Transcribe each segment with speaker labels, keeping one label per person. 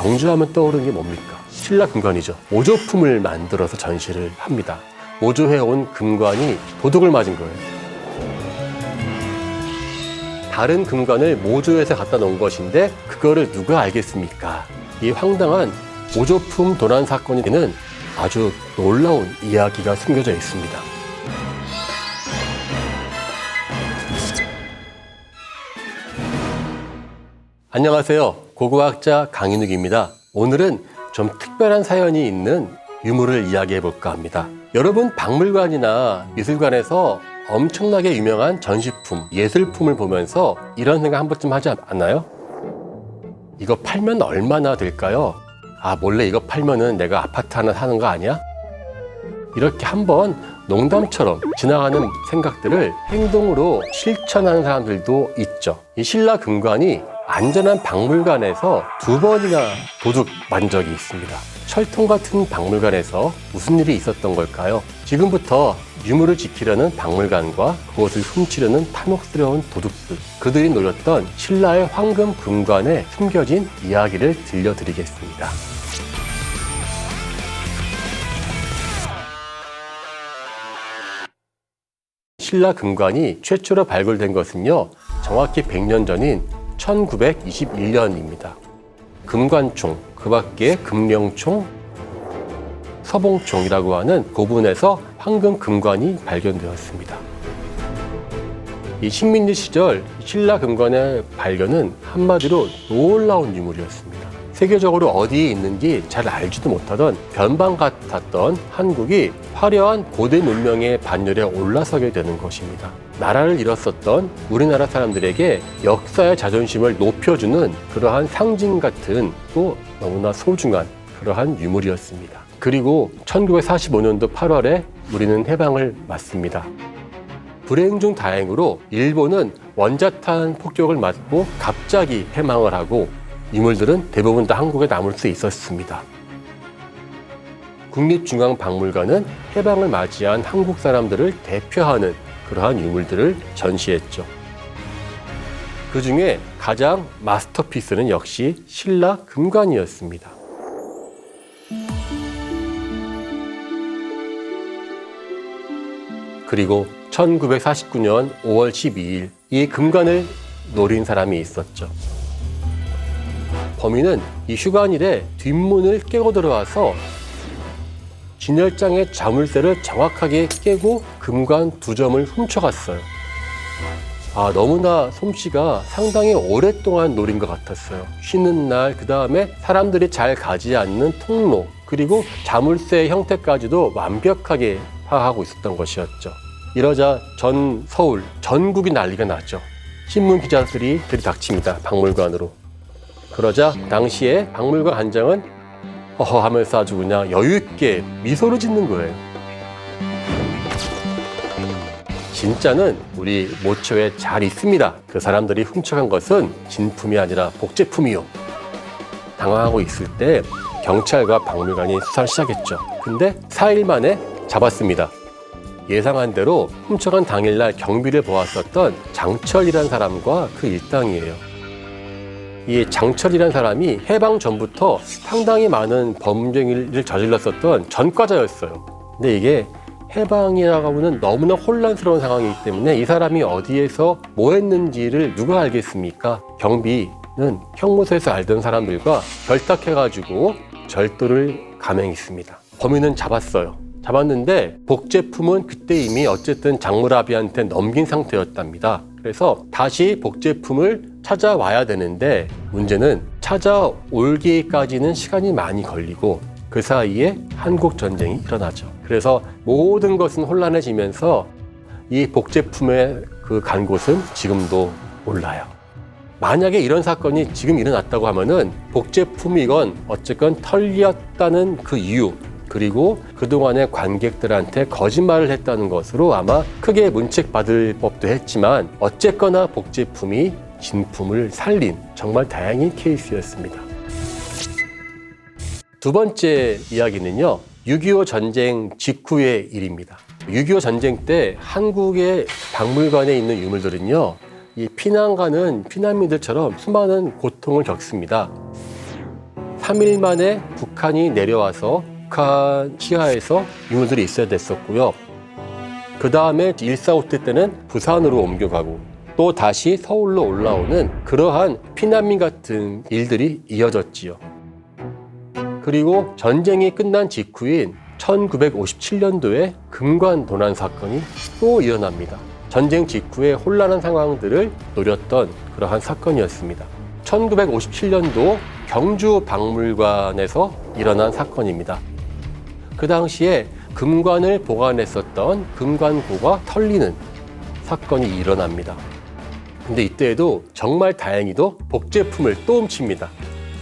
Speaker 1: 경주하면 떠오르는 게 뭡니까? 신라 금관이죠. 모조품을 만들어서 전시를 합니다. 모조해온 금관이 도둑을 맞은 거예요. 다른 금관을 모조해서 갖다 놓은 것인데 그거를 누가 알겠습니까? 이 황당한 모조품 도난 사건에는 아주 놀라운 이야기가 숨겨져 있습니다. 안녕하세요. 고고학자 강인욱입니다. 오늘은 좀 특별한 사연이 있는 유물을 이야기해 볼까 합니다. 여러분 박물관이나 미술관에서 엄청나게 유명한 전시품, 예술품을 보면서 이런 생각 한 번쯤 하지 않나요? 이거 팔면 얼마나 될까요? 아, 몰래 이거 팔면은 내가 아파트 하나 사는 거 아니야? 이렇게 한번 농담처럼 지나가는 생각들을 행동으로 실천하는 사람들도 있죠. 이 신라 금관이 안전한 박물관에서 2번이나 도둑 맞은 적이 있습니다. 철통 같은 박물관에서 무슨 일이 있었던 걸까요? 지금부터 유물을 지키려는 박물관과 그것을 훔치려는 탐욕스러운 도둑들, 그들이 노렸던 신라의 황금 금관에 숨겨진 이야기를 들려드리겠습니다. 신라 금관이 최초로 발굴된 것은요, 정확히 100년 전인 1921년입니다. 금관총, 그 밖에 금령총, 서봉총이라고 하는 고분에서 황금 금관이 발견되었습니다. 이 식민지 시절 신라 금관의 발견은 한마디로 놀라운 유물이었습니다. 세계적으로 어디에 있는지 잘 알지도 못하던 변방 같았던 한국이 화려한 고대 문명의 반열에 올라서게 되는 것입니다. 나라를 잃었었던 우리나라 사람들에게 역사의 자존심을 높여주는 그러한 상징 같은 또 너무나 소중한 그러한 유물이었습니다. 그리고 1945년도 8월에 우리는 해방을 맞습니다. 불행 중 다행으로 일본은 원자탄 폭격을 맞고 갑자기 해방을 하고 유물들은 대부분 다 한국에 남을 수 있었습니다. 국립중앙박물관은 해방을 맞이한 한국 사람들을 대표하는 그러한 유물들을 전시했죠. 그 중에 가장 마스터피스는 역시 신라 금관이었습니다. 그리고 1949년 5월 12일 이 금관을 노린 사람이 있었죠. 범인은 이 휴관일에 뒷문을 깨고 들어와서 진열장의 자물쇠를 정확하게 깨고 금관 2점을 훔쳐갔어요. 아, 너무나 솜씨가 상당히 오랫동안 노린 것 같았어요. 쉬는 날, 그 다음에 사람들이 잘 가지 않는 통로, 그리고 자물쇠의 형태까지도 완벽하게 파악하고 있었던 것이었죠. 이러자 전 서울, 전국이 난리가 났죠. 신문 기자들이 들이닥칩니다. 박물관으로. 그러자 당시에 박물관 관장은 허허 하면서 아주 그냥 여유있게 미소를 짓는 거예요. 진짜는 우리 모처에 잘 있습니다. 그 사람들이 훔쳐간 것은 진품이 아니라 복제품이요. 당황하고 있을 때 경찰과 박물관이 수사를 시작했죠. 근데 4일 만에 잡았습니다. 예상한 대로 훔쳐간 당일날 경비를 보았었던 장철이라는 사람과 그 일당이에요. 이 장철이라는 사람이 해방 전부터 상당히 많은 범죄를 저질렀었던 전과자였어요. 근데 이게 해방이라고 하면 너무나 혼란스러운 상황이기 때문에 이 사람이 어디에서 뭐 했는지를 누가 알겠습니까? 경비는 형무소에서 알던 사람들과 결탁해가지고 절도를 감행했습니다. 범인은 잡았어요. 잡았는데 복제품은 그때 이미 어쨌든 장무라비한테 넘긴 상태였답니다. 그래서 다시 복제품을 찾아와야 되는데 문제는 찾아올기까지는 시간이 많이 걸리고 그 사이에 한국 전쟁이 일어나죠. 그래서 모든 것은 혼란해지면서 이 복제품의 그 간 곳은 지금도 몰라요. 만약에 이런 사건이 지금 일어났다고 하면은 복제품이건 어쨌건 털렸다는 그 이유, 그리고 그동안의 관객들한테 거짓말을 했다는 것으로 아마 크게 문책받을 법도 했지만 어쨌거나 복제품이 진품을 살린 정말 다행인 케이스였습니다. 두 번째 이야기는요, 6.25 전쟁 직후의 일입니다. 6.25 전쟁 때 한국의 박물관에 있는 유물들은요, 이 피난 가는 피난민들처럼 수많은 고통을 겪습니다. 3일 만에 북한이 내려와서 북한 시하에서 유물들이 있어야 됐었고요. 그 다음에 1.4.5태 때는 부산으로 옮겨가고 또 다시 서울로 올라오는 그러한 피난민 같은 일들이 이어졌지요. 그리고 전쟁이 끝난 직후인 1957년도에 금관 도난 사건이 또 일어납니다. 전쟁 직후의 혼란한 상황들을 노렸던 그러한 사건이었습니다. 1957년도 경주 박물관에서 일어난 사건입니다. 그 당시에 금관을 보관했었던 금관고가 털리는 사건이 일어납니다. 근데 이때에도 정말 다행히도 복제품을 또 훔칩니다.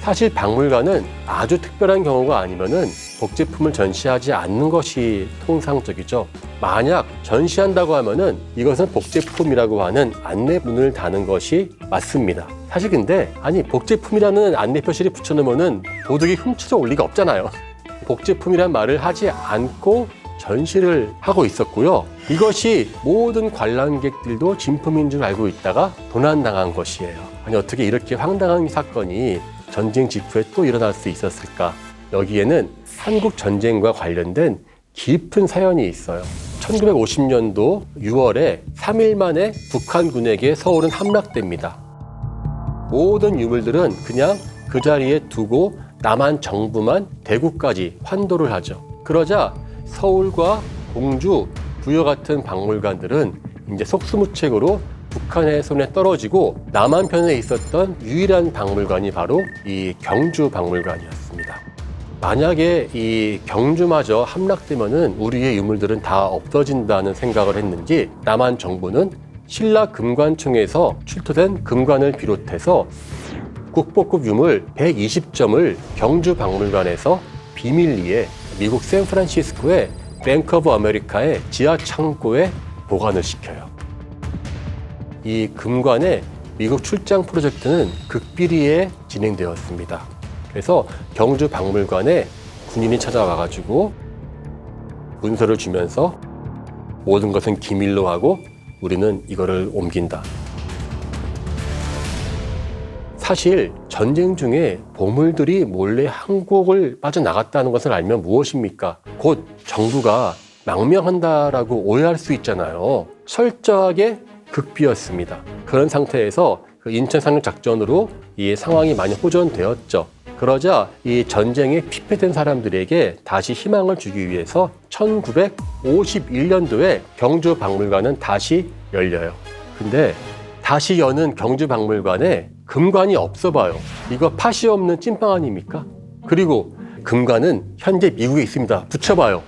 Speaker 1: 사실 박물관은 아주 특별한 경우가 아니면은 복제품을 전시하지 않는 것이 통상적이죠. 만약 전시한다고 하면은 이것은 복제품이라고 하는 안내문을 다는 것이 맞습니다. 사실 근데 복제품이라는 안내 표시를 붙여놓으면은 도둑이 훔쳐서 올 리가 없잖아요. 복제품이란 말을 하지 않고 전시를 하고 있었고요. 이것이 모든 관람객들도 진품인 줄 알고 있다가 도난당한 것이에요. 어떻게 이렇게 황당한 사건이 전쟁 직후에 또 일어날 수 있었을까? 여기에는 한국 전쟁과 관련된 깊은 사연이 있어요. 1950년도 6월에 3일 만에 북한군에게 서울은 함락됩니다. 모든 유물들은 그냥 그 자리에 두고 남한 정부만 대구까지 환도를 하죠. 그러자 서울과 공주, 부여 같은 박물관들은 이제 속수무책으로 북한의 손에 떨어지고 남한편에 있었던 유일한 박물관이 바로 이 경주 박물관이었습니다. 만약에 이 경주마저 함락되면은 우리의 유물들은 다 없어진다는 생각을 했는지 남한 정부는 신라 금관청에서 출토된 금관을 비롯해서 국보급 유물 120점을 경주 박물관에서 비밀리에 미국 샌프란시스코의 뱅크 오브 아메리카의 지하 창고에 보관을 시켜요. 이 금관의 미국 출장 프로젝트는 극비리에 진행되었습니다. 그래서 경주 박물관에 군인이 찾아와가지고 문서를 주면서 모든 것은 기밀로 하고 우리는 이거를 옮긴다. 사실 전쟁 중에 보물들이 몰래 한국을 빠져나갔다는 것을 알면 무엇입니까? 곧 정부가 망명한다라고 오해할 수 있잖아요. 철저하게 극비였습니다. 그런 상태에서 그 인천 상륙 작전으로 이 상황이 많이 호전되었죠. 그러자 이 전쟁에 피폐된 사람들에게 다시 희망을 주기 위해서 1951년도에 경주 박물관은 다시 열려요. 근데 다시 여는 경주 박물관에 금관이 없어 봐요. 이거 팥이 없는 찐빵 아닙니까? 그리고 금관은 현재 미국에 있습니다. 붙여봐요.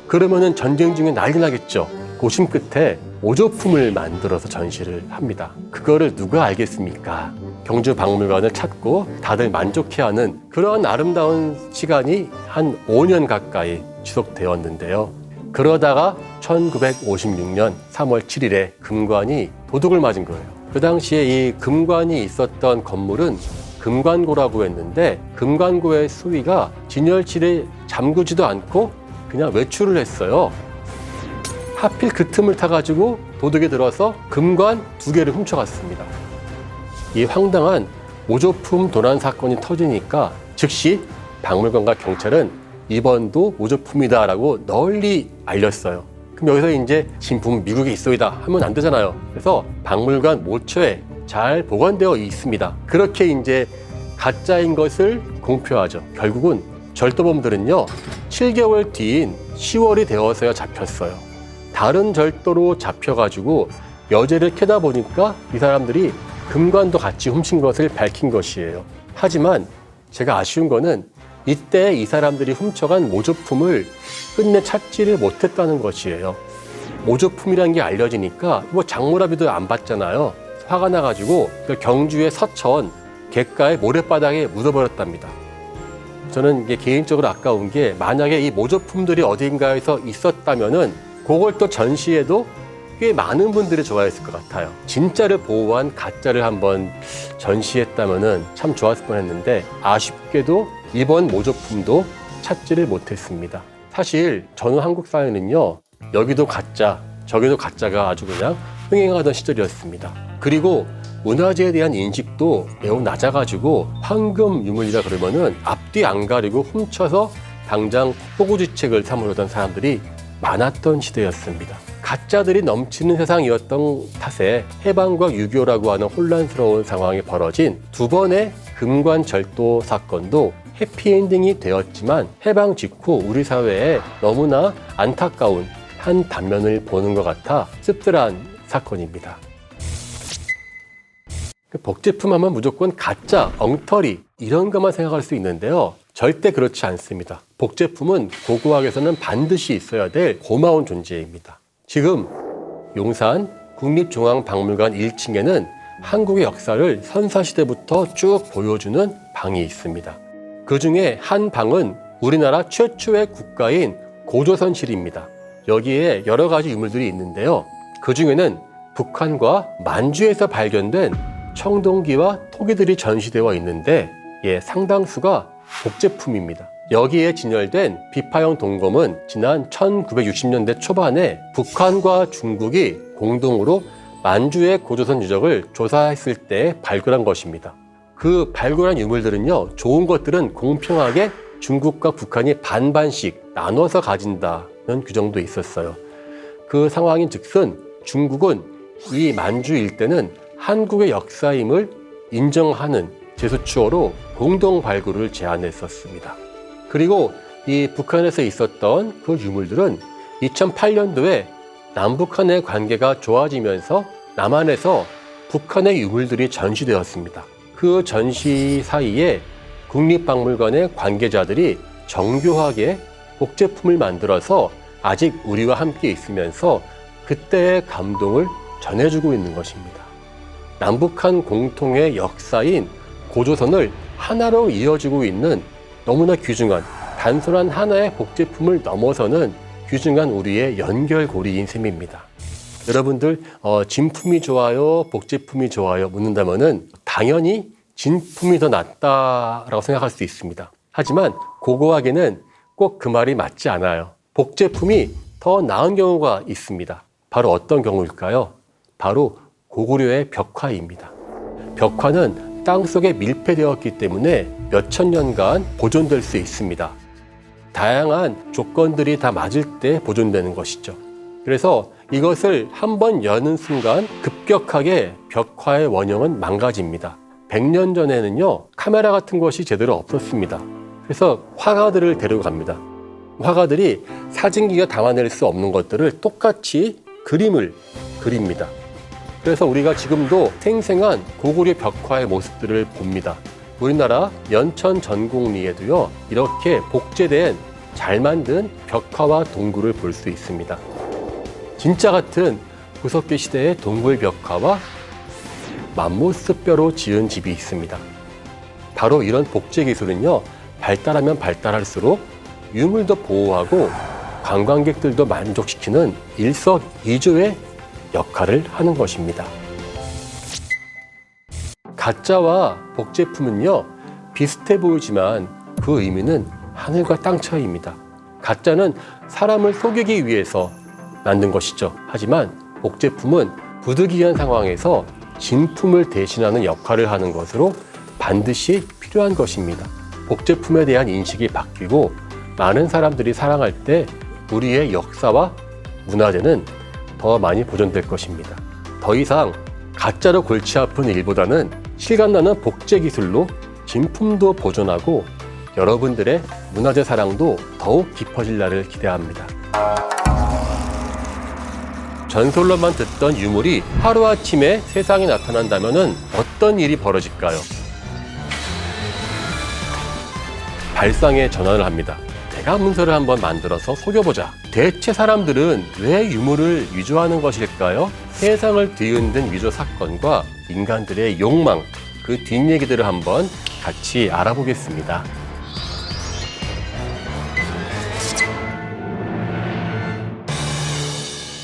Speaker 1: 그러면은 전쟁 중에 난리 나겠죠. 고심 끝에 모조품을 만들어서 전시를 합니다. 그거를 누가 알겠습니까? 경주 박물관을 찾고 다들 만족해하는 그런 아름다운 시간이 한 5년 가까이 지속되었는데요. 그러다가 1956년 3월 7일에 금관이 도둑을 맞은 거예요. 그 당시에 이 금관이 있었던 건물은 금관고라고 했는데 금관고의 수위가 진열실에 잠그지도 않고 그냥 외출을 했어요. 하필 그 틈을 타가지고 도둑이 들어서 금관 2개를 훔쳐갔습니다. 이 황당한 모조품 도난 사건이 터지니까 즉시 박물관과 경찰은 이번도 모조품이다라고 널리 알렸어요. 그럼 여기서 이제 진품은 미국에 있어이다 하면 안 되잖아요. 그래서 박물관 모처에 잘 보관되어 있습니다. 그렇게 이제 가짜인 것을 공표하죠. 결국은 절도범들은요, 7개월 뒤인 10월이 되어서야 잡혔어요. 다른 절도로 잡혀가지고 여죄를 캐다 보니까 이 사람들이 금관도 같이 훔친 것을 밝힌 것이에요. 하지만 제가 아쉬운 거는 이때 이 사람들이 훔쳐간 모조품을 끝내 찾지를 못했다는 것이에요. 모조품이라는 게 알려지니까 뭐 장모라비도 안 받잖아요. 화가 나가지고 그 경주의 서천 갯가의 모래바닥에 묻어버렸답니다. 저는 이게 개인적으로 아까운 게 만약에 이 모조품들이 어딘가에서 있었다면은 그걸 또 전시해도 꽤 많은 분들이 좋아했을 것 같아요. 진짜를 보호한 가짜를 한번 전시했다면은 참 좋았을 뻔했는데 아쉽게도 이번 모조품도 찾지를 못했습니다. 사실 저는 한국 사회는요, 여기도 가짜, 저기도 가짜가 아주 그냥 흥행하던 시절이었습니다. 그리고 문화재에 대한 인식도 매우 낮아가지고 황금 유물이라 그러면은 앞뒤 안 가리고 훔쳐서 당장 호구지책을 삼으려던 사람들이 많았던 시대였습니다. 가짜들이 넘치는 세상이었던 탓에 해방과 유교라고 하는 혼란스러운 상황이 벌어진 두 번의 금관절도 사건도 해피엔딩이 되었지만 해방 직후 우리 사회에 너무나 안타까운 한 단면을 보는 것 같아 씁쓸한 사건입니다. 복제품 하면 무조건 가짜, 엉터리 이런 것만 생각할 수 있는데요. 절대 그렇지 않습니다. 복제품은 고고학에서는 반드시 있어야 될 고마운 존재입니다. 지금 용산 국립중앙박물관 1층에는 한국의 역사를 선사시대부터 쭉 보여주는 방이 있습니다. 그 중에 한 방은 우리나라 최초의 국가인 고조선실입니다. 여기에 여러 가지 유물들이 있는데요. 그 중에는 북한과 만주에서 발견된 청동기와 토기들이 전시되어 있는데 상당수가 복제품입니다. 여기에 진열된 비파형 동검은 지난 1960년대 초반에 북한과 중국이 공동으로 만주의 고조선 유적을 조사했을 때 발굴한 것입니다. 그 발굴한 유물들은요, 좋은 것들은 공평하게 중국과 북한이 반반씩 나눠서 가진다는 규정도 있었어요. 그 상황인 즉슨 중국은 이 만주 일대는 한국의 역사임을 인정하는 제수추어로 공동 발굴을 제안했었습니다. 그리고 이 북한에서 있었던 그 유물들은 2008년도에 남북한의 관계가 좋아지면서 남한에서 북한의 유물들이 전시되었습니다. 그 전시 사이에 국립박물관의 관계자들이 정교하게 복제품을 만들어서 아직 우리와 함께 있으면서 그때의 감동을 전해주고 있는 것입니다. 남북한 공통의 역사인 고조선을 하나로 이어지고 있는 너무나 귀중한 단순한 하나의 복제품을 넘어서는 귀중한 우리의 연결고리인 셈입니다. 여러분들 진품이 좋아요, 복제품이 좋아요 묻는다면은 당연히 진품이 더 낫다라고 생각할 수 있습니다. 하지만 고고학에는 꼭 그 말이 맞지 않아요. 복제품이 더 나은 경우가 있습니다. 바로 어떤 경우일까요? 바로 고구려의 벽화입니다. 벽화는 땅속에 밀폐되었기 때문에 몇천 년간 보존될 수 있습니다. 다양한 조건들이 다 맞을 때 보존되는 것이죠. 그래서 이것을 한번 여는 순간 급격하게 벽화의 원형은 망가집니다. 100년 전에는요, 카메라 같은 것이 제대로 없었습니다. 그래서 화가들을 데려갑니다. 화가들이 사진기가 담아낼 수 없는 것들을 똑같이 그림을 그립니다. 그래서 우리가 지금도 생생한 고구려 벽화의 모습들을 봅니다. 우리나라 연천 전곡리에도요, 이렇게 복제된 잘 만든 벽화와 동굴을 볼 수 있습니다. 진짜 같은 구석기 시대의 동굴 벽화와 맘모스 뼈로 지은 집이 있습니다. 바로 이런 복제 기술은요, 발달하면 발달할수록 유물도 보호하고 관광객들도 만족시키는 일석이조의 역할을 하는 것입니다. 가짜와 복제품은요, 비슷해 보이지만 그 의미는 하늘과 땅 차이입니다. 가짜는 사람을 속이기 위해서 만든 것이죠. 하지만 복제품은 부득이한 상황에서 진품을 대신하는 역할을 하는 것으로 반드시 필요한 것입니다. 복제품에 대한 인식이 바뀌고 많은 사람들이 사랑할 때 우리의 역사와 문화재는 더 많이 보존될 것입니다. 더 이상 가짜로 골치 아픈 일보다는 실감나는 복제 기술로 진품도 보존하고 여러분들의 문화재 사랑도 더욱 깊어질 날을 기대합니다. 전설로만 듣던 유물이 하루아침에 세상에 나타난다면 어떤 일이 벌어질까요? 발상의 전환을 합니다. 내가 문서를 한번 만들어서 속여보자. 대체 사람들은 왜 유물을 위조하는 것일까요? 세상을 뒤흔든 위조 사건과 인간들의 욕망, 그 뒷얘기들을 한번 같이 알아보겠습니다.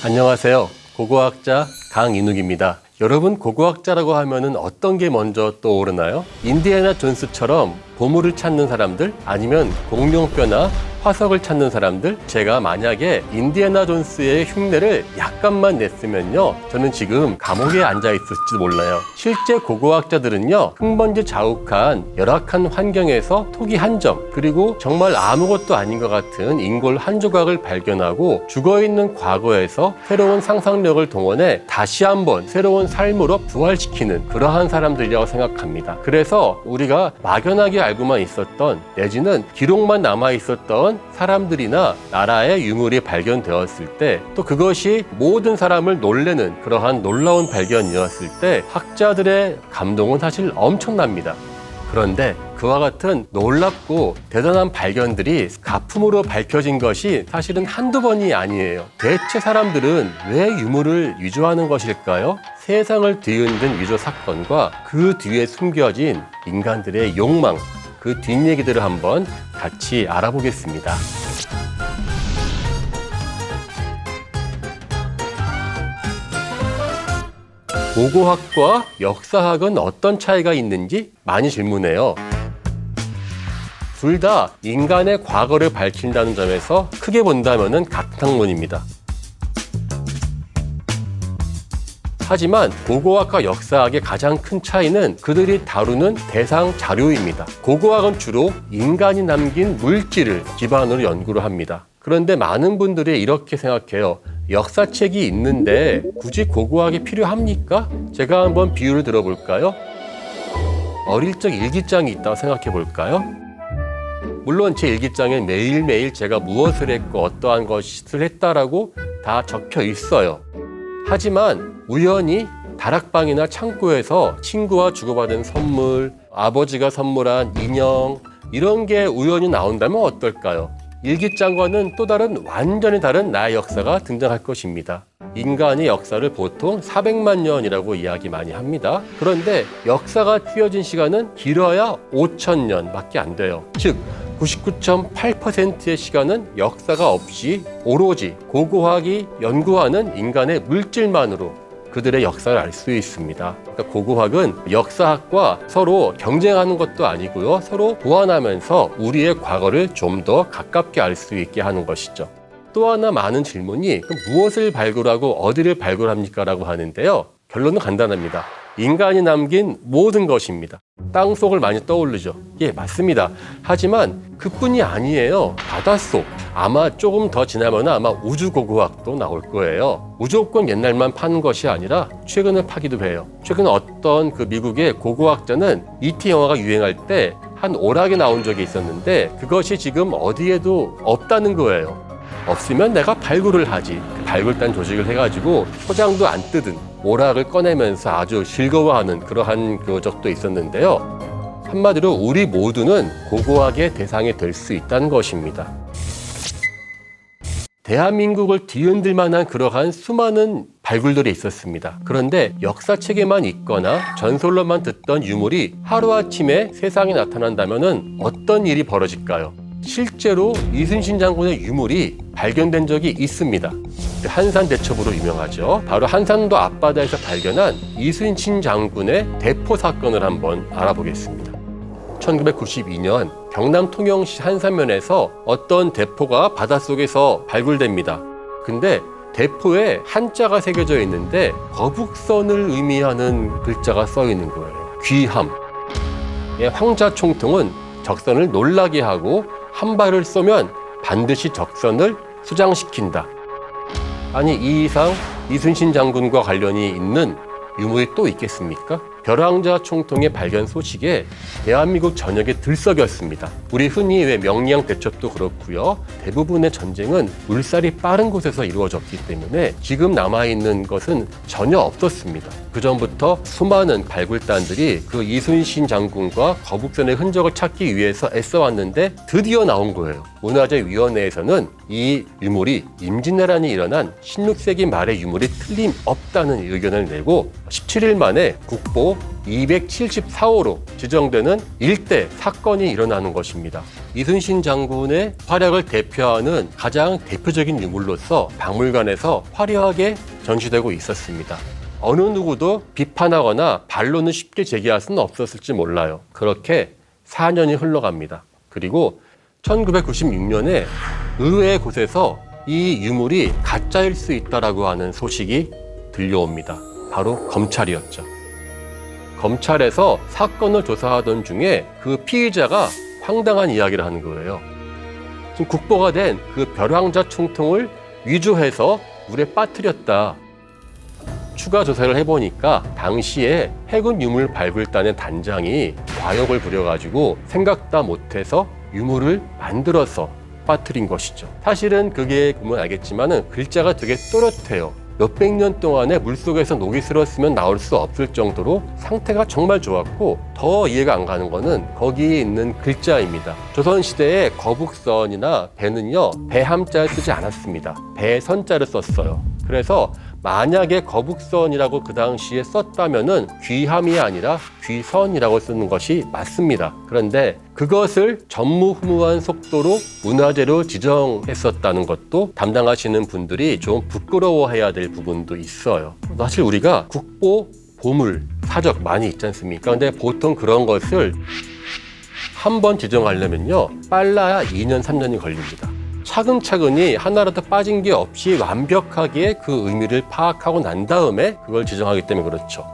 Speaker 1: 안녕하세요. 고고학자 강인욱입니다. 여러분, 고고학자라고 하면은 어떤 게 먼저 떠오르나요? 인디애나 존스처럼 보물을 찾는 사람들, 아니면 공룡뼈나 화석을 찾는 사람들, 제가 만약에 인디애나 존스의 흉내를 약간만 냈으면요, 저는 지금 감옥에 앉아 있을지도 몰라요. 실제 고고학자들은요, 흙먼지 자욱한 열악한 환경에서 토기 한 점, 그리고 정말 아무것도 아닌 것 같은 인골 한 조각을 발견하고 죽어있는 과거에서 새로운 상상력을 동원해 다시 한번 새로운 삶으로 부활시키는 그러한 사람들이라고 생각합니다. 그래서 우리가 막연하게 알고만 있었던, 내지는 기록만 남아있었던 사람들이나 나라의 유물이 발견되었을 때, 또 그것이 모든 사람을 놀래는 그러한 놀라운 발견이었을 때 학자들의 감동은 사실 엄청납니다. 그런데 그와 같은 놀랍고 대단한 발견들이 가품으로 밝혀진 것이 사실은 한두 번이 아니에요. 대체 사람들은 왜 유물을 위조하는 것일까요? 세상을 뒤흔든 위조 사건과 그 뒤에 숨겨진 인간들의 욕망, 그 뒷얘기들을 한번 같이 알아보겠습니다. 고고학과 역사학은 어떤 차이가 있는지 많이 질문해요. 둘 다 인간의 과거를 밝힌다는 점에서 크게 본다면 같은 학문입니다. 하지만 고고학과 역사학의 가장 큰 차이는 그들이 다루는 대상 자료입니다. 고고학은 주로 인간이 남긴 물질을 기반으로 연구를 합니다. 그런데 많은 분들이 이렇게 생각해요. 역사책이 있는데 굳이 고고학이 필요합니까? 제가 한번 비유를 들어볼까요? 어릴 적 일기장이 있다고 생각해 볼까요? 물론 제 일기장에 매일매일 제가 무엇을 했고 어떠한 것을 했다라고 다 적혀 있어요. 하지만 우연히 다락방이나 창고에서 친구와 주고받은 선물, 아버지가 선물한 인형, 이런 게 우연히 나온다면 어떨까요? 일기장과는 또 다른 완전히 다른 나의 역사가 등장할 것입니다. 인간의 역사를 보통 400만 년이라고 이야기 많이 합니다. 그런데 역사가 튀어진 시간은 길어야 5,000년밖에 안 돼요. 즉 99.8%의 시간은 역사가 없이 오로지 고고학이 연구하는 인간의 물질만으로 그들의 역사를 알 수 있습니다. 그러니까 고고학은 역사학과 서로 경쟁하는 것도 아니고요. 서로 보완하면서 우리의 과거를 좀 더 가깝게 알 수 있게 하는 것이죠. 또 하나 많은 질문이 무엇을 발굴하고 어디를 발굴합니까? 라고 하는데요. 결론은 간단합니다. 인간이 남긴 모든 것입니다. 땅속을 많이 떠오르죠. 예, 맞습니다. 하지만 그뿐이 아니에요. 바닷속. 아마 조금 더 지나면 아마 우주고고학도 나올 거예요. 무조건 옛날만 파는 것이 아니라 최근을 파기도 해요. 최근 어떤 그 미국의 고고학자는 E.T. 영화가 유행할 때 한 오락이 나온 적이 있었는데 그것이 지금 어디에도 없다는 거예요. 없으면 내가 발굴을 하지. 발굴단 조직을 해가지고 초장도 안 뜯은 오락을 꺼내면서 아주 즐거워하는 그러한 그 적도 있었는데요. 한마디로 우리 모두는 고고학의 대상이 될 수 있다는 것입니다. 대한민국을 뒤흔들 만한 그러한 수많은 발굴들이 있었습니다. 그런데 역사책에만 있거나 전설로만 듣던 유물이 하루아침에 세상에 나타난다면 어떤 일이 벌어질까요? 실제로 이순신 장군의 유물이 발견된 적이 있습니다. 한산대첩으로 유명하죠. 바로 한산도 앞바다에서 발견한 이순신 장군의 대포 사건을 한번 알아보겠습니다. 1992년 경남 통영시 한산면에서 어떤 대포가 바닷속에서 발굴됩니다. 근데 대포에 한자가 새겨져 있는데 거북선을 의미하는 글자가 써 있는 거예요. 귀함. 황자 총통은 적선을 놀라게 하고 한 발을 쏘면 반드시 적선을 수장시킨다. 아니, 이 이상 이순신 장군과 관련이 있는 유물이 또 있겠습니까? 벼랑자 총통의 발견 소식에 대한민국 전역에 들썩였습니다. 우리 흔히 왜 명량 대첩도 그렇고요. 대부분의 전쟁은 물살이 빠른 곳에서 이루어졌기 때문에 지금 남아있는 것은 전혀 없었습니다. 그전부터 수많은 발굴단들이 그 이순신 장군과 거북선의 흔적을 찾기 위해서 애써왔는데 드디어 나온 거예요. 문화재위원회에서는 이 유물이 임진왜란이 일어난 16세기 말의 유물이 틀림없다는 의견을 내고 17일 만에 국보 274호로 지정되는 일대 사건이 일어나는 것입니다. 이순신 장군의 활약을 대표하는 가장 대표적인 유물로서 박물관에서 화려하게 전시되고 있었습니다. 어느 누구도 비판하거나 반론을 쉽게 제기할 수는 없었을지 몰라요. 그렇게 4년이 흘러갑니다. 그리고 1996년에 의외의 곳에서 이 유물이 가짜일 수 있다라고 하는 소식이 들려옵니다. 바로 검찰이었죠. 검찰에서 사건을 조사하던 중에 그 피의자가 황당한 이야기를 하는 거예요. 지금 국보가 된 그 벼랑자 총통을 위조해서 물에 빠뜨렸다. 추가 조사를 해보니까 당시에 해군 유물 발굴단의 단장이 과욕을 부려가지고 생각다 못해서 유물을 만들어서 빠뜨린 것이죠. 사실은 그게 보면 알겠지만은 글자가 되게 또렷해요. 몇백 년 동안에 물속에서 녹이 슬었으면 나올 수 없을 정도로 상태가 정말 좋았고, 더 이해가 안 가는 거는 거기에 있는 글자입니다. 조선시대의 거북선이나 배는요, 배함자를 쓰지 않았습니다. 배선자를 썼어요. 그래서 만약에 거북선이라고 그 당시에 썼다면은 귀함이 아니라 귀선이라고 쓰는 것이 맞습니다. 그런데 그것을 전무후무한 속도로 문화재로 지정했었다는 것도 담당하시는 분들이 좀 부끄러워해야 될 부분도 있어요. 사실 우리가 국보, 보물, 사적 많이 있지 않습니까? 근데 보통 그런 것을 한 번 지정하려면요, 빨라야 2년, 3년이 걸립니다. 차근차근히 하나라도 빠진 게 없이 완벽하게 그 의미를 파악하고 난 다음에 그걸 지정하기 때문에 그렇죠.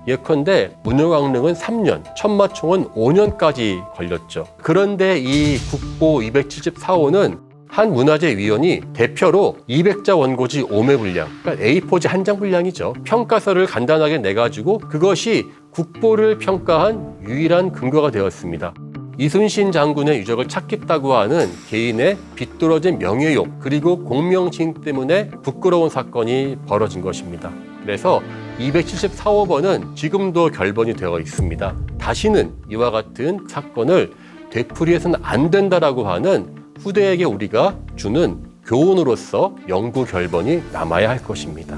Speaker 1: 예컨대 문효왕릉은 3년, 천마총은 5년까지 걸렸죠. 그런데 이 국보 274호는 한 문화재위원이 대표로 200자 원고지 5매 분량, 그러니까 A4지 한 장 분량이죠. 평가서를 간단하게 내가지고 그것이 국보를 평가한 유일한 근거가 되었습니다. 이순신 장군의 유적을 찾겠다고 하는 개인의 비뚤어진 명예욕, 그리고 공명심 때문에 부끄러운 사건이 벌어진 것입니다. 그래서 274호번은 지금도 결번이 되어 있습니다. 다시는 이와 같은 사건을 되풀이해서는 안 된다라고 하는 후대에게 우리가 주는 교훈으로서 연구 결번이 남아야 할 것입니다.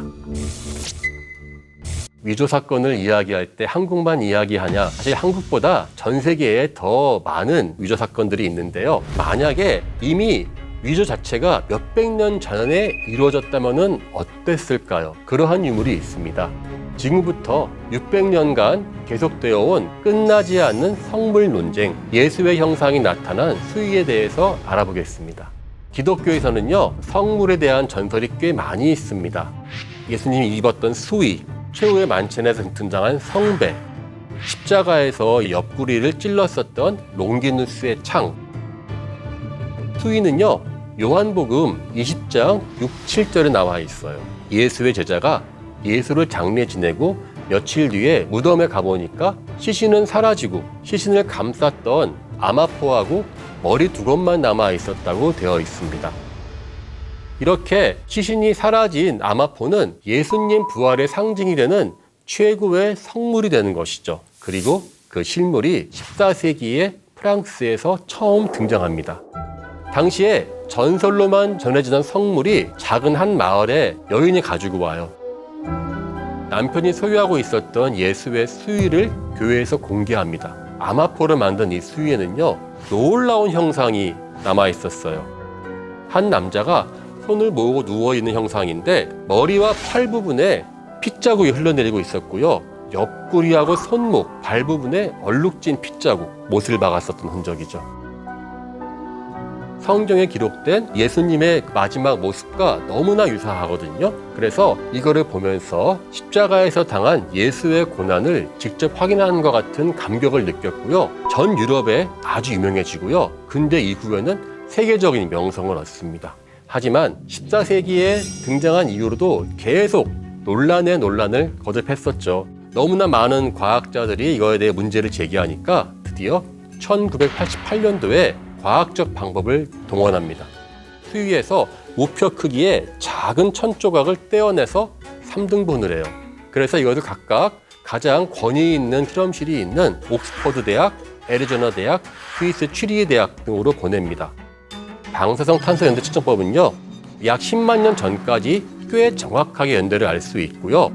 Speaker 1: 위조 사건을 이야기할 때 한국만 이야기하냐? 사실 한국보다 전 세계에 더 많은 위조 사건들이 있는데요. 만약에 이미 위조 자체가 몇백 년 전에 이루어졌다면 어땠을까요? 그러한 유물이 있습니다. 지금부터 600년간 계속되어 온 끝나지 않는 성물 논쟁, 예수의 형상이 나타난 수위에 대해서 알아보겠습니다. 기독교에서는요, 성물에 대한 전설이 꽤 많이 있습니다. 예수님이 입었던 수위, 최후의 만찬에서 등장한 성배, 십자가에서 옆구리를 찔렀었던 롱기누스의 창. 수위는요, 요한복음 20장 6, 7절에 나와 있어요. 예수의 제자가 예수를 장례 지내고 며칠 뒤에 무덤에 가보니까 시신은 사라지고 시신을 감쌌던 아마포하고 머리 두 것만 남아 있었다고 되어 있습니다. 이렇게 시신이 사라진 아마포는 예수님 부활의 상징이 되는 최고의 성물이 되는 것이죠. 그리고 그 실물이 14세기에 프랑스에서 처음 등장합니다. 당시에 전설로만 전해지던 성물이 작은 한 마을에 여인이 가지고 와요. 남편이 소유하고 있었던 예수의 수위를 교회에서 공개합니다. 아마포를 만든 이 수위에는요, 놀라운 형상이 남아 있었어요. 한 남자가 손을 모으고 누워있는 형상인데 머리와 팔 부분에 핏자국이 흘러내리고 있었고요. 옆구리하고 손목, 발 부분에 얼룩진 핏자국, 못을 박았었던 흔적이죠. 성경에 기록된 예수님의 마지막 모습과 너무나 유사하거든요. 그래서 이거를 보면서 십자가에서 당한 예수의 고난을 직접 확인하는 것 같은 감격을 느꼈고요. 전 유럽에 아주 유명해지고요. 근대 이후에는 세계적인 명성을 얻습니다. 하지만 14세기에 등장한 이후로도 계속 논란에 논란을 거듭했었죠. 너무나 많은 과학자들이 이거에 대해 문제를 제기하니까 드디어 1988년도에 과학적 방법을 동원합니다. 수위에서 우표 크기의 작은 천 조각을 떼어내서 3등분을 해요. 그래서 이것을 각각 가장 권위 있는 실험실이 있는 옥스퍼드 대학, 애리조나 대학, 스위스 취리히 대학 등으로 보냅니다. 방사성 탄소 연대 측정법은요, 약 10만 년 전까지 꽤 정확하게 연대를 알 수 있고요.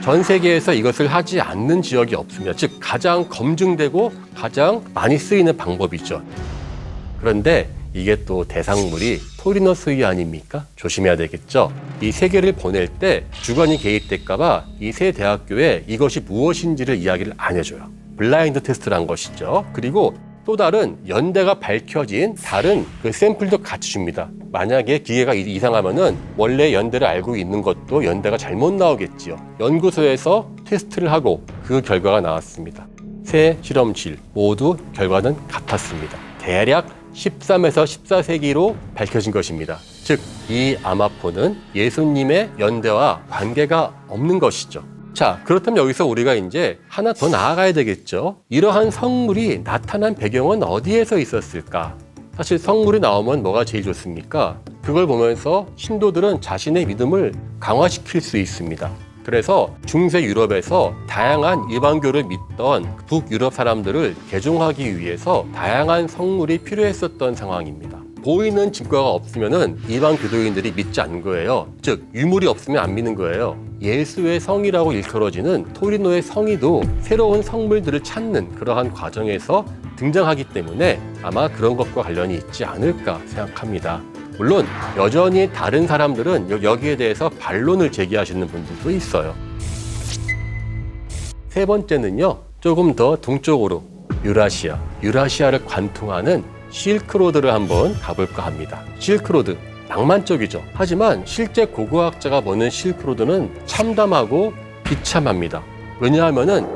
Speaker 1: 전 세계에서 이것을 하지 않는 지역이 없습니다. 즉 가장 검증되고 가장 많이 쓰이는 방법이죠. 그런데 이게 또 대상물이 토리노 수위 아닙니까? 조심해야 되겠죠. 이 세 개를 보낼 때 주관이 개입될까 봐 이 세 대학교에 이것이 무엇인지를 이야기를 안 해줘요. 블라인드 테스트를 한 것이죠. 그리고 또 다른 연대가 밝혀진 다른 그 샘플도 같이 줍니다. 만약에 기계가 이상하면은 원래 연대를 알고 있는 것도 연대가 잘못 나오겠지요. 연구소에서 테스트를 하고 그 결과가 나왔습니다. 세 실험실 모두 결과는 같았습니다. 대략 13에서 14세기로 밝혀진 것입니다. 즉, 이 아마포는 예수님의 연대와 관계가 없는 것이죠. 자, 그렇다면 여기서 우리가 이제 하나 더 나아가야 되겠죠. 이러한 성물이 나타난 배경은 어디에서 있었을까? 사실 성물이 나오면 뭐가 제일 좋습니까? 그걸 보면서 신도들은 자신의 믿음을 강화시킬 수 있습니다. 그래서 중세 유럽에서 다양한 이방교를 믿던 북유럽 사람들을 개종하기 위해서 다양한 성물이 필요했었던 상황입니다. 보이는 증거가 없으면은 이방 교도인들이 믿지 않는 거예요. 즉, 유물이 없으면 안 믿는 거예요. 예수의 성이라고 일컬어지는 토리노의 성의도 새로운 성물들을 찾는 그러한 과정에서 등장하기 때문에 아마 그런 것과 관련이 있지 않을까 생각합니다. 물론 여전히 다른 사람들은 여기에 대해서 반론을 제기하시는 분들도 있어요. 세 번째는요, 조금 더 동쪽으로 유라시아를 관통하는 실크로드를 한번 가볼까 합니다. 실크로드, 낭만적이죠. 하지만 실제 고고학자가 보는 실크로드는 참담하고 비참합니다. 왜냐하면은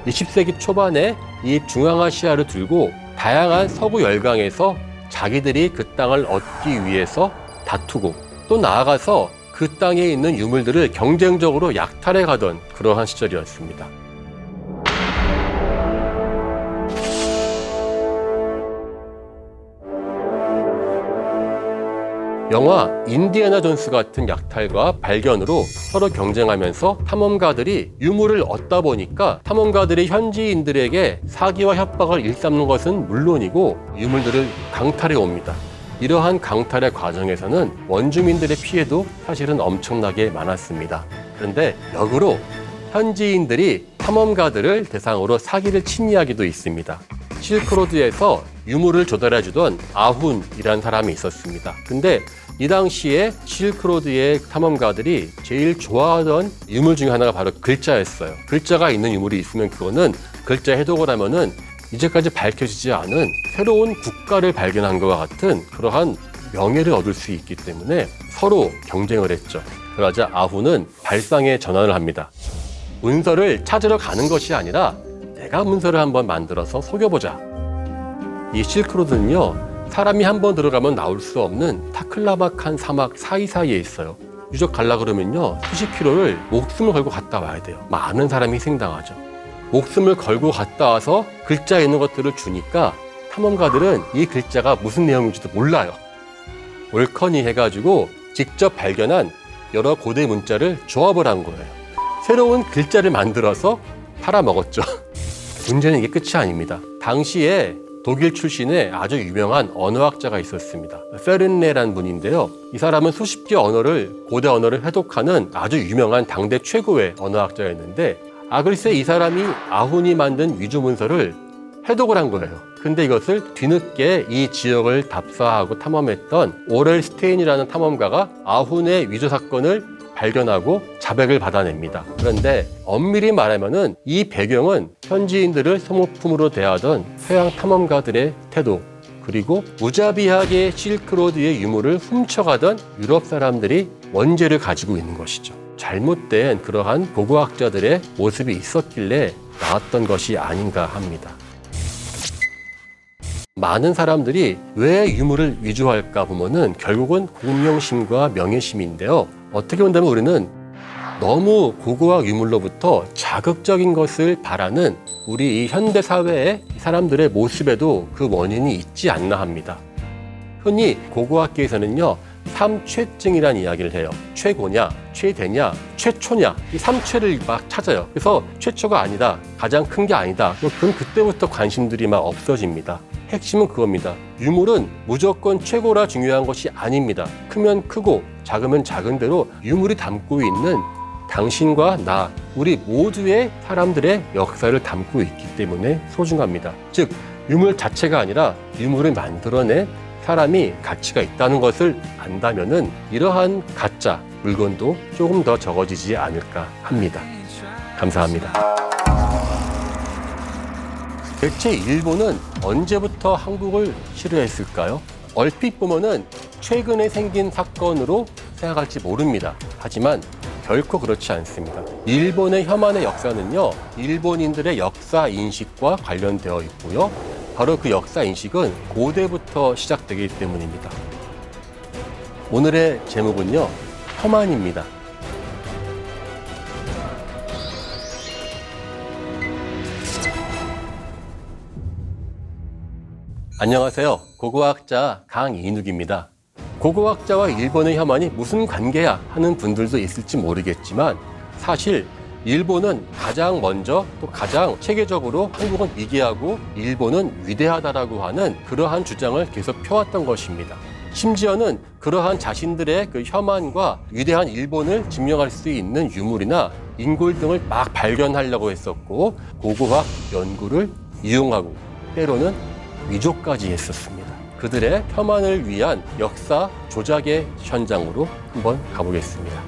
Speaker 1: 20세기 초반에 이 중앙아시아를 들고 다양한 서구 열강에서 자기들이 그 땅을 얻기 위해서 다투고 또 나아가서 그 땅에 있는 유물들을 경쟁적으로 약탈해 가던 그러한 시절이었습니다. 영화 인디애나 존스 같은 약탈과 발견으로 서로 경쟁하면서 탐험가들이 유물을 얻다 보니까 탐험가들이 현지인들에게 사기와 협박을 일삼는 것은 물론이고 유물들을 강탈해 옵니다. 이러한 강탈의 과정에서는 원주민들의 피해도 사실은 엄청나게 많았습니다. 그런데 역으로 현지인들이 탐험가들을 대상으로 사기를 친 이야기도 있습니다. 실크로드에서 유물을 조달해주던 아훈이라는 사람이 있었습니다. 근데 이 당시에 실크로드의 탐험가들이 제일 좋아하던 유물 중에 하나가 바로 글자였어요. 글자가 있는 유물이 있으면 그거는 글자 해독을 하면은 이제까지 밝혀지지 않은 새로운 국가를 발견한 것과 같은 그러한 명예를 얻을 수 있기 때문에 서로 경쟁을 했죠. 그러자 아훈은 발상에 전환을 합니다. 문서를 찾으러 가는 것이 아니라 내가 문서를 한번 만들어서 속여보자. 이 실크로드는요, 사람이 한번 들어가면 나올 수 없는 타클라막한 사막 사이사이에 있어요. 유적 갈라 그러면요, 수십 킬로를 목숨을 걸고 갔다 와야 돼요. 많은 사람이 희생당하죠. 목숨을 걸고 갔다 와서 글자에 있는 것들을 주니까 탐험가들은 이 글자가 무슨 내용인지도 몰라요. 옳거니 해가지고 직접 발견한 여러 고대 문자를 조합을 한 거예요. 새로운 글자를 만들어서 팔아먹었죠. 문제는 이게 끝이 아닙니다. 당시에 독일 출신의 아주 유명한 언어학자가 있었습니다. 페른네라는 분인데요. 이 사람은 수십 개 고대 언어를 해독하는 아주 유명한 당대 최고의 언어학자였는데, 글쎄 이 사람이 아훈이 만든 위조 문서를 해독을 한 거예요. 근데 이것을 뒤늦게 이 지역을 답사하고 탐험했던 오렐 스테인이라는 탐험가가 아훈의 위조 사건을 발견하고 자백을 받아냅니다. 그런데 엄밀히 말하면은 이 배경은 현지인들을 소모품으로 대하던 서양 탐험가들의 태도, 그리고 무자비하게 실크로드의 유물을 훔쳐가던 유럽 사람들이 원죄를 가지고 있는 것이죠. 잘못된 그러한 고고학자들의 모습이 있었길래 나왔던 것이 아닌가 합니다. 많은 사람들이 왜 유물을 위조할까 보면은 결국은 공명심과 명예심인데요. 어떻게 본다면 우리는 너무 고고학 유물로부터 자극적인 것을 바라는 우리 이 현대 사회의 사람들의 모습에도 그 원인이 있지 않나 합니다. 흔히 고고학계에서는요, 삼최증이라는 이야기를 해요. 최고냐, 최대냐, 최초냐, 이 삼최를 막 찾아요. 그래서 최초가 아니다, 가장 큰 게 아니다. 그럼 그때부터 관심들이 막 없어집니다. 핵심은 그겁니다. 유물은 무조건 최고라 중요한 것이 아닙니다. 크면 크고 작으면 작은 대로 유물이 담고 있는 당신과 나, 우리 모두의 사람들의 역사를 담고 있기 때문에 소중합니다. 즉, 유물 자체가 아니라 유물을 만들어낸 사람이 가치가 있다는 것을 안다면은 이러한 가짜 물건도 조금 더 적어지지 않을까 합니다. 감사합니다. 대체 일본은 언제부터 한국을 싫어했을까요? 얼핏 보면은 최근에 생긴 사건으로 생각할지 모릅니다. 하지만 결코 그렇지 않습니다. 일본의 혐한의 역사는요, 일본인들의 역사 인식과 관련되어 있고요. 바로 그 역사 인식은 고대부터 시작되기 때문입니다. 오늘의 제목은요, 혐한입니다. 안녕하세요. 고고학자 강인욱입니다. 고고학자와 일본의 혐한이 무슨 관계야 하는 분들도 있을지 모르겠지만 사실 일본은 가장 먼저 또 가장 체계적으로 한국은 미개하고 일본은 위대하다라고 하는 그러한 주장을 계속 펴왔던 것입니다. 심지어는 그러한 자신들의 그 혐한과 위대한 일본을 증명할 수 있는 유물이나 인골 등을 막 발견하려고 했었고 고고학 연구를 이용하고 때로는 위조까지 했었습니다. 그들의 혐한을 위한 역사 조작의 현장으로 한번 가보겠습니다.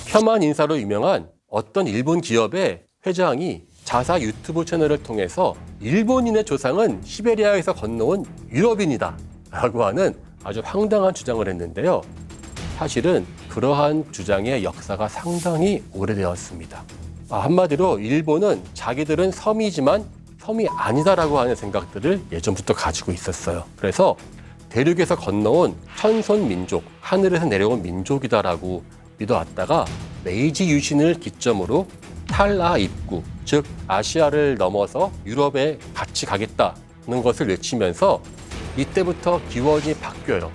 Speaker 1: 혐한 인사로 유명한 어떤 일본 기업의 회장이 자사 유튜브 채널을 통해서 일본인의 조상은 시베리아에서 건너온 유럽인이다 라고 하는 아주 황당한 주장을 했는데요. 사실은 그러한 주장의 역사가 상당히 오래되었습니다. 한마디로 일본은 자기들은 섬이지만 섬이 아니다라고 하는 생각들을 예전부터 가지고 있었어요. 그래서 대륙에서 건너온 천손 민족, 하늘에서 내려온 민족이다라고 믿어왔다가 메이지 유신을 기점으로 탈아 입구, 즉 아시아를 넘어서 유럽에 같이 가겠다는 것을 외치면서 이때부터 기원이 바뀌어요.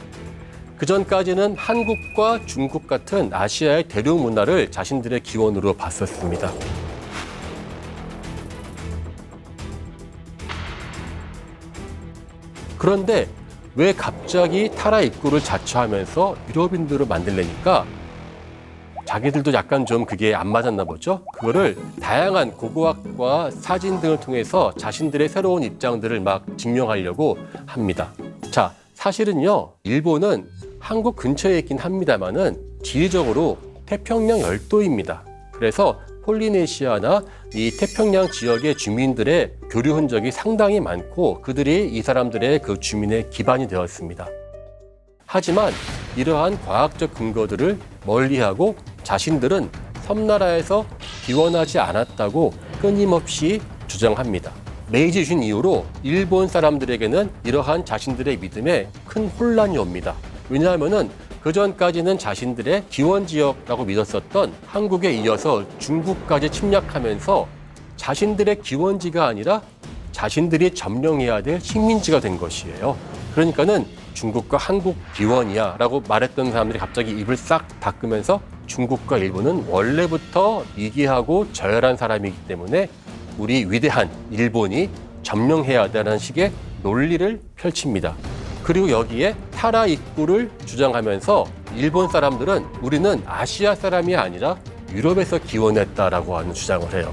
Speaker 1: 그전까지는 한국과 중국 같은 아시아의 대륙 문화를 자신들의 기원으로 봤었습니다. 그런데 왜 갑자기 타라 입구를 자처하면서 유럽인들을 만들려니까 자기들도 약간 좀 그게 안 맞았나 보죠. 그거를 다양한 고고학과 사진 등을 통해서 자신들의 새로운 입장들을 막 증명하려고 합니다. 자, 사실은요, 일본은 한국 근처에 있긴 합니다만은 지리적으로 태평양 열도입니다. 그래서 폴리네시아나 이 태평양 지역의 주민들의 교류 흔적이 상당히 많고 그들이 이 사람들의 그 주민의 기반이 되었습니다. 하지만 이러한 과학적 근거들을 멀리하고 자신들은 섬나라에서 기원하지 않았다고 끊임없이 주장합니다. 메이지 유신 이후로 일본 사람들에게는 이러한 자신들의 믿음에 큰 혼란이 옵니다. 왜냐하면은 그전까지는 자신들의 기원 지역이라고 믿었었던 한국에 이어서 중국까지 침략하면서 자신들의 기원지가 아니라 자신들이 점령해야 될 식민지가 된 것이에요. 그러니까는 중국과 한국 기원이야 라고 말했던 사람들이 갑자기 입을 싹 닫으면서 중국과 일본은 원래부터 미개하고 저열한 사람이기 때문에 우리 위대한 일본이 점령해야 한다는 식의 논리를 펼칩니다. 그리고 여기에 타라 입구를 주장하면서 일본 사람들은 우리는 아시아 사람이 아니라 유럽에서 기원했다라고 하는 주장을 해요.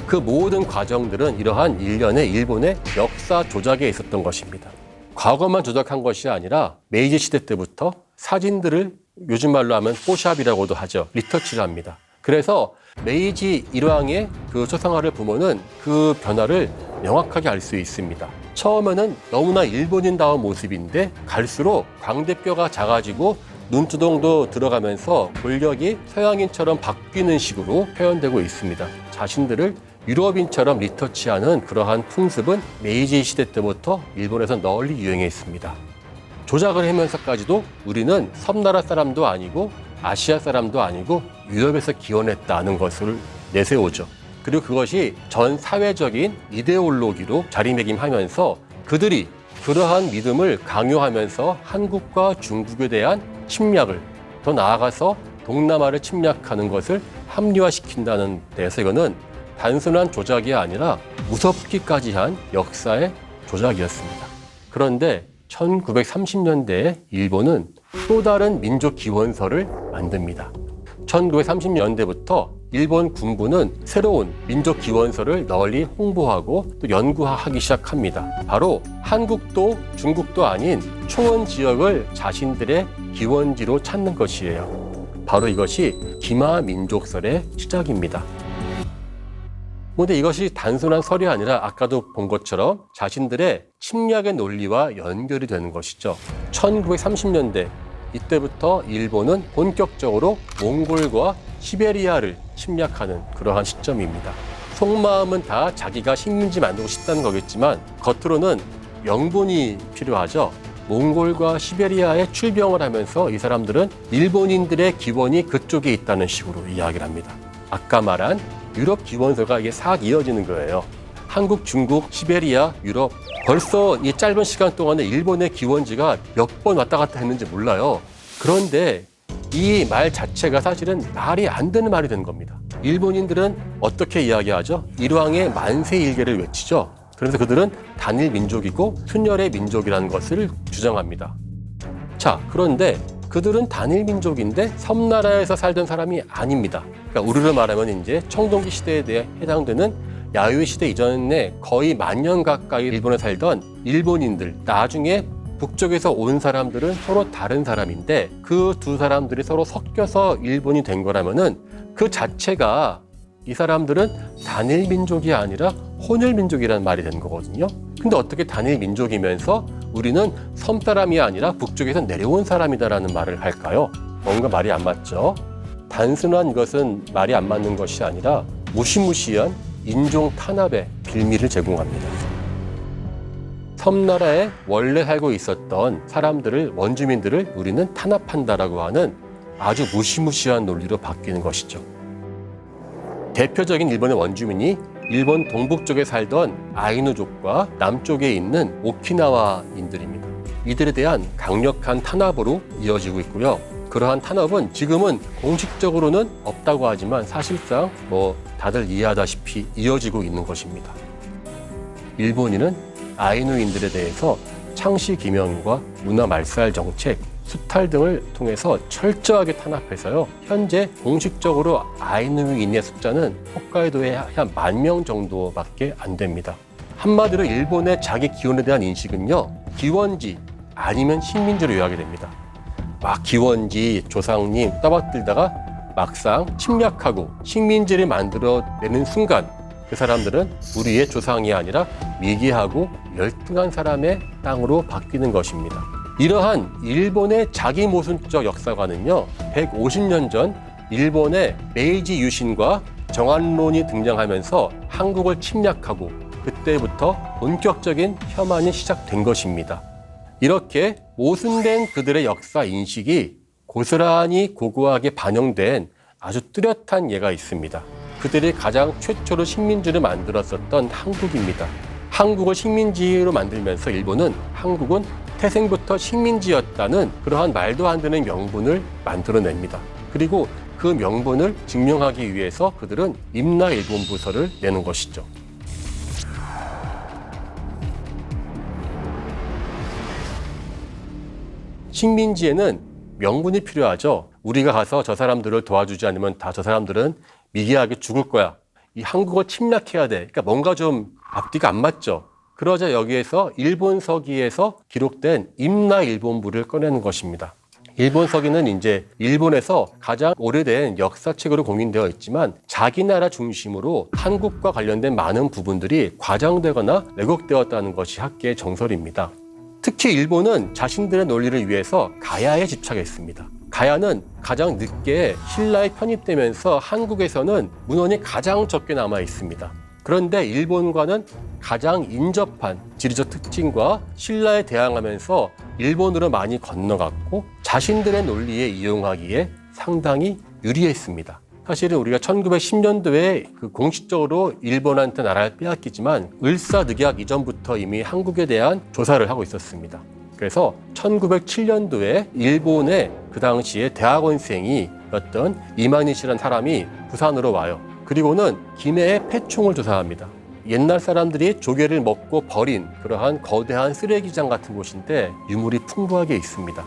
Speaker 1: 그 모든 과정들은 이러한 일련의 일본의 역사 조작에 있었던 것입니다. 과거만 조작한 것이 아니라 메이지 시대 때부터 사진들을 요즘 말로 하면 포샵이라고도 하죠. 리터치를 합니다. 그래서 메이지 일왕의 그 초상화를 보면은 그 변화를 명확하게 알 수 있습니다. 처음에는 너무나 일본인다운 모습인데 갈수록 광대뼈가 작아지고 눈두덩도 들어가면서 골격이 서양인처럼 바뀌는 식으로 표현되고 있습니다. 자신들을 유럽인처럼 리터치하는 그러한 풍습은 메이지 시대 때부터 일본에서 널리 유행했습니다. 조작을 하면서까지도 우리는 섬나라 사람도 아니고 아시아 사람도 아니고 유럽에서 기원했다는 것을 내세우죠. 그리고 그것이 전 사회적인 이데올로기로 자리매김하면서 그들이 그러한 믿음을 강요하면서 한국과 중국에 대한 침략을 더 나아가서 동남아를 침략하는 것을 합리화시킨다는 데서 이거는 단순한 조작이 아니라 무섭기까지 한 역사의 조작이었습니다. 그런데 1930년대에 일본은 또 다른 민족 기원서를 만듭니다. 1930년대부터 일본 군부는 새로운 민족 기원서를 널리 홍보하고 또 연구하기 시작합니다. 바로 한국도 중국도 아닌 초원 지역을 자신들의 기원지로 찾는 것이에요. 바로 이것이 기마 민족설의 시작입니다. 그런데 이것이 단순한 설이 아니라 아까도 본 것처럼 자신들의 침략의 논리와 연결이 되는 것이죠. 1930년대 이때부터 일본은 본격적으로 몽골과 시베리아를 침략하는 그러한 시점입니다. 속마음은 다 자기가 식민지 만들고 싶다는 거겠지만 겉으로는 명분이 필요하죠. 몽골과 시베리아에 출병을 하면서 이 사람들은 일본인들의 기원이 그쪽에 있다는 식으로 이야기를 합니다. 아까 말한 유럽 기원서가 이게 싹 이어지는 거예요. 한국, 중국, 시베리아, 유럽. 벌써 이 짧은 시간 동안에 일본의 기원지가 몇 번 왔다 갔다 했는지 몰라요. 그런데 이 말 자체가 사실은 말이 안 되는 말이 된 겁니다. 일본인들은 어떻게 이야기하죠? 일왕의 만세일계를 외치죠. 그래서 그들은 단일 민족이고 순혈의 민족이라는 것을 주장합니다. 자, 그런데 그들은 단일 민족인데 섬나라에서 살던 사람이 아닙니다. 그러니까 우리로 말하면 이제 청동기 시대에 대해 해당되는 야요이 시대 이전에 거의 10,000년 가까이 일본에 살던 일본인들, 나중에 북쪽에서 온 사람들은 서로 다른 사람인데 그 두 사람들이 서로 섞여서 일본이 된 거라면은 그 자체가 이 사람들은 단일 민족이 아니라 혼혈 민족이라는 말이 되는 거거든요. 근데 어떻게 단일 민족이면서 우리는 섬 사람이 아니라 북쪽에서 내려온 사람이다라는 말을 할까요? 뭔가 말이 안 맞죠? 단순한 것은 말이 안 맞는 것이 아니라 무시무시한 인종 탄압의 빌미를 제공합니다. 섬나라에 원래 살고 있었던 사람들을, 원주민들을 우리는 탄압한다라고 하는 아주 무시무시한 논리로 바뀌는 것이죠. 대표적인 일본의 원주민이 일본 동북쪽에 살던 아이누족과 남쪽에 있는 오키나와인들입니다. 이들에 대한 강력한 탄압으로 이어지고 있고요. 그러한 탄압은 지금은 공식적으로는 없다고 하지만 사실상 다들 이해하다시피 이어지고 있는 것입니다. 일본인은 아이누인들에 대해서 창씨 기명과 문화 말살 정책, 수탈 등을 통해서 철저하게 탄압해서요. 현재 공식적으로 아이누인의 숫자는 홋카이도에 한 10,000명 정도밖에 안 됩니다. 한마디로 일본의 자기 기원에 대한 인식은요. 기원지 아니면 식민지로 요약이 됩니다. 막 기원지, 조상님 떠받들다가 막상 침략하고 식민지를 만들어내는 순간 그 사람들은 우리의 조상이 아니라 미개하고 열등한 사람의 땅으로 바뀌는 것입니다. 이러한 일본의 자기 모순적 역사관은요, 150년 전 일본의 메이지 유신과 정한론이 등장하면서 한국을 침략하고 그때부터 본격적인 혐한이 시작된 것입니다. 이렇게 모순된 그들의 역사 인식이 고스란히 고고하게 반영된 아주 뚜렷한 예가 있습니다. 그들이 가장 최초로 식민지를 만들었었던 한국입니다. 한국을 식민지로 만들면서 일본은 한국은 태생부터 식민지였다는 그러한 말도 안 되는 명분을 만들어냅니다. 그리고 그 명분을 증명하기 위해서 그들은 임나일본부서를 내는 것이죠. 식민지에는 명분이 필요하죠. 우리가 가서 저 사람들을 도와주지 않으면 다 저 사람들은 미개하게 죽을 거야. 이 한국을 침략해야 돼. 그러니까 뭔가 좀 앞뒤가 안 맞죠. 그러자 여기에서 일본 서기에서 기록된 임나일본부를 꺼내는 것입니다. 일본 서기는 이제 일본에서 가장 오래된 역사책으로 공인되어 있지만 자기 나라 중심으로 한국과 관련된 많은 부분들이 과장되거나 왜곡되었다는 것이 학계의 정설입니다. 특히 일본은 자신들의 논리를 위해서 가야에 집착했습니다. 가야는 가장 늦게 신라에 편입되면서 한국에서는 문헌이 가장 적게 남아 있습니다. 그런데 일본과는 가장 인접한 지리적 특징과 신라에 대항하면서 일본으로 많이 건너갔고 자신들의 논리에 이용하기에 상당히 유리했습니다. 사실은 우리가 1910년도에 공식적으로 일본한테 나라를 빼앗기지만 을사늑약 이전부터 이미 한국에 대한 조사를 하고 있었습니다. 그래서 1907년도에 일본의 그 당시에 대학원생이었던 이만희씨라는 사람이 부산으로 와요. 그리고는 김해의 폐총을 조사합니다. 옛날 사람들이 조개를 먹고 버린 그러한 거대한 쓰레기장 같은 곳인데 유물이 풍부하게 있습니다.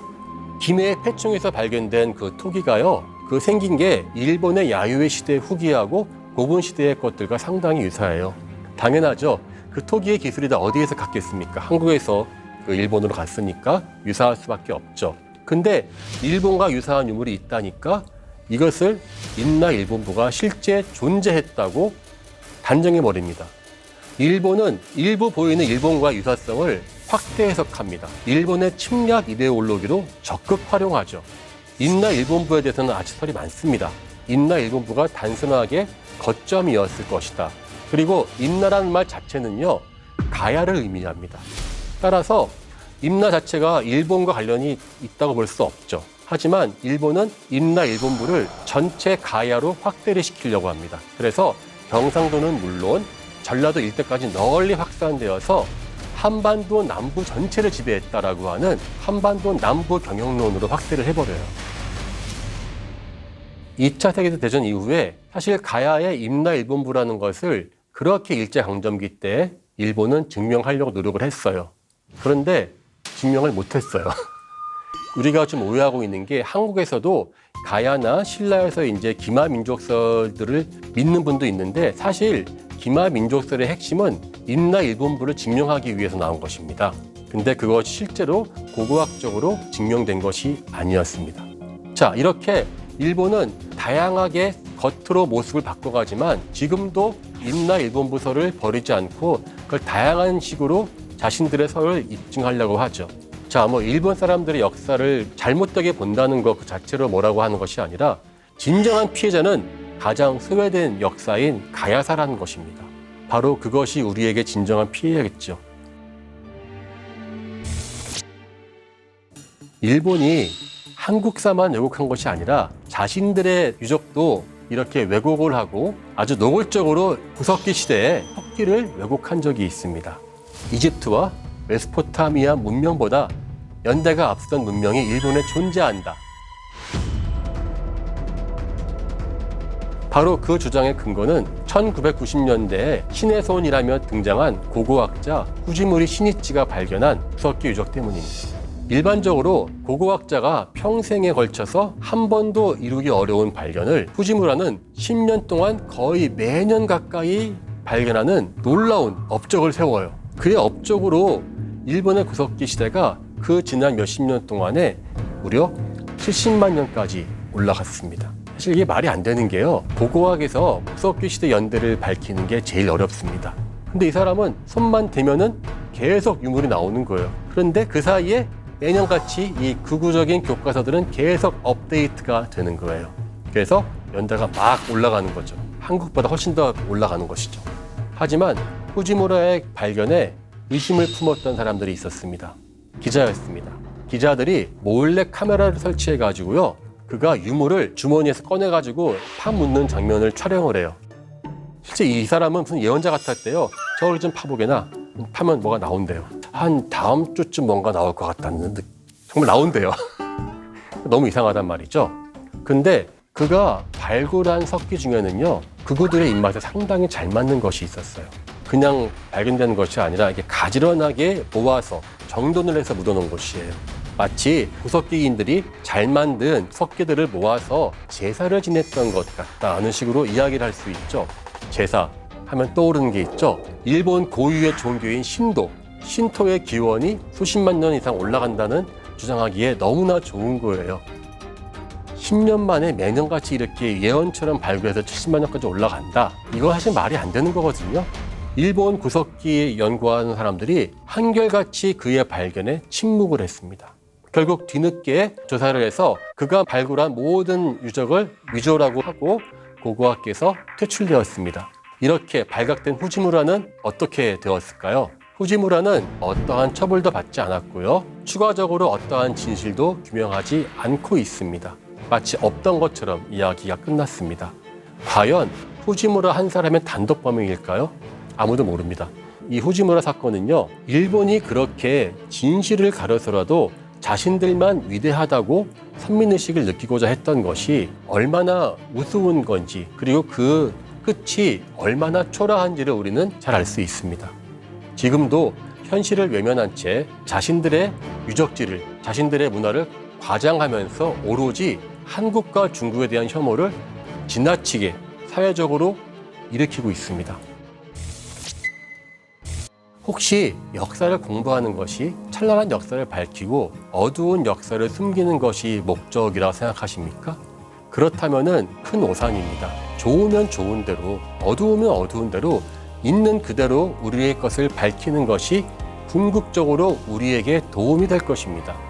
Speaker 1: 김해의 폐총에서 발견된 그 토기가요. 그 생긴 게 일본의 야요이 시대 후기하고 고군 시대의 것들과 상당히 유사해요. 당연하죠. 그 토기의 기술이 다 어디에서 갔겠습니까? 한국에서 그 일본으로 갔으니까 유사할 수밖에 없죠. 근데 일본과 유사한 유물이 있다니까 이것을 인나 일본부가 실제 존재했다고 단정해버립니다. 일본은 일부 보이는 일본과 유사성을 확대 해석합니다. 일본의 침략 이데올로기로 적극 활용하죠. 인나 일본부에 대해서는 아치설이 많습니다. 인나 일본부가 단순하게 거점이었을 것이다. 그리고 인나라는 말 자체는요, 가야를 의미합니다. 따라서 인나 자체가 일본과 관련이 있다고 볼 수 없죠. 하지만 일본은 인나 일본부를 전체 가야로 확대를 시키려고 합니다. 그래서 경상도는 물론 전라도 일대까지 널리 확산되어서 한반도 남부 전체를 지배했다라고 하는 한반도 남부 경영론으로 확대를 해버려요. 2차 세계대전 이후에 사실 가야의 인나 일본부라는 것을 그렇게 일제강점기 때 일본은 증명하려고 노력을 했어요. 그런데 증명을 못했어요. 우리가 좀 오해하고 있는 게 한국에서도 가야나 신라에서 이제 기마 민족설들을 믿는 분도 있는데 사실 기마 민족설의 핵심은 인나 일본부를 증명하기 위해서 나온 것입니다. 근데 그것이 실제로 고고학적으로 증명된 것이 아니었습니다. 자, 이렇게 일본은 다양하게 겉으로 모습을 바꿔가지만 지금도 인나 일본부설을 버리지 않고 그걸 다양한 식으로 자신들의 설을 입증하려고 하죠. 자, 일본 사람들의 역사를 잘못되게 본다는 것 그 자체로 뭐라고 하는 것이 아니라 진정한 피해자는 가장 소외된 역사인 가야사라는 것입니다. 바로 그것이 우리에게 진정한 피해겠죠. 일본이 한국사만 왜곡한 것이 아니라 자신들의 유적도 이렇게 왜곡을 하고 아주 노골적으로 구석기 시대에 석기를 왜곡한 적이 있습니다. 이집트와 메소포타미아 문명보다 연대가 앞선 문명이 일본에 존재한다. 바로 그 주장의 근거는 1990년대에 신의 손이라며 등장한 고고학자 후지무리 시니치가 발견한 구석기 유적 때문입니다. 일반적으로 고고학자가 평생에 걸쳐서 한 번도 이루기 어려운 발견을 후지무라는 10년 동안 거의 매년 가까이 발견하는 놀라운 업적을 세워요. 그의 업적으로 일본의 구석기 시대가 그 지난 몇십 년 동안에 무려 70만 년까지 올라갔습니다. 사실 이게 말이 안 되는 게요. 고고학에서 구석기 시대 연대를 밝히는 게 제일 어렵습니다. 근데 이 사람은 손만 대면은 계속 유물이 나오는 거예요. 그런데 그 사이에 매년같이 이 극우적인 교과서들은 계속 업데이트가 되는 거예요. 그래서 연대가 막 올라가는 거죠. 한국보다 훨씬 더 올라가는 것이죠. 하지만 후지무라의 발견에 의심을 품었던 사람들이 있었습니다. 기자였습니다. 기자들이 몰래 카메라를 설치해가지고요. 그가 유물을 주머니에서 꺼내가지고 파묻는 장면을 촬영을 해요. 실제 이 사람은 무슨 예언자 같았대요. 저걸 좀 파보게나. 파면 뭐가 나온대요. 한 다음 주쯤 뭔가 나올 것 같다는 듯. 정말 나온대요. 너무 이상하단 말이죠. 근데 그가 발굴한 석기 중에는요. 그구들의 입맛에 상당히 잘 맞는 것이 있었어요. 그냥 발견되는 것이 아니라 이게 가지런하게 모아서 정돈을 해서 묻어놓은 것이에요. 마치 구석기인들이 잘 만든 석기들을 모아서 제사를 지냈던 것 같다는 식으로 이야기를 할 수 있죠. 제사 하면 떠오르는 게 있죠. 일본 고유의 종교인 신토의 기원이 수십만 년 이상 올라간다는 주장하기에 너무나 좋은 거예요. 10년 만에 매년같이 이렇게 예언처럼 발굴해서 70만 년까지 올라간다. 이거 사실 말이 안 되는 거거든요. 일본 구석기 연구하는 사람들이 한결같이 그의 발견에 침묵을 했습니다. 결국 뒤늦게 조사를 해서 그가 발굴한 모든 유적을 위조라고 하고 고고학계에서 퇴출되었습니다. 이렇게 발각된 후지무라는 어떻게 되었을까요? 후지무라는 어떠한 처벌도 받지 않았고요. 추가적으로 어떠한 진실도 규명하지 않고 있습니다. 마치 없던 것처럼 이야기가 끝났습니다. 과연 후지무라 한 사람의 단독범행일까요? 아무도 모릅니다. 이 후지무라 사건은요, 일본이 그렇게 진실을 가려서라도 자신들만 위대하다고 선민의식을 느끼고자 했던 것이 얼마나 우스운 건지, 그리고 그 끝이 얼마나 초라한지를 우리는 잘 알 수 있습니다. 지금도 현실을 외면한 채 자신들의 유적지를, 자신들의 문화를 과장하면서 오로지 한국과 중국에 대한 혐오를 지나치게 사회적으로 일으키고 있습니다. 혹시 역사를 공부하는 것이 찬란한 역사를 밝히고 어두운 역사를 숨기는 것이 목적이라고 생각하십니까? 그렇다면은 큰 오산입니다. 좋으면 좋은 대로, 어두우면 어두운 대로 있는 그대로 우리의 것을 밝히는 것이 궁극적으로 우리에게 도움이 될 것입니다.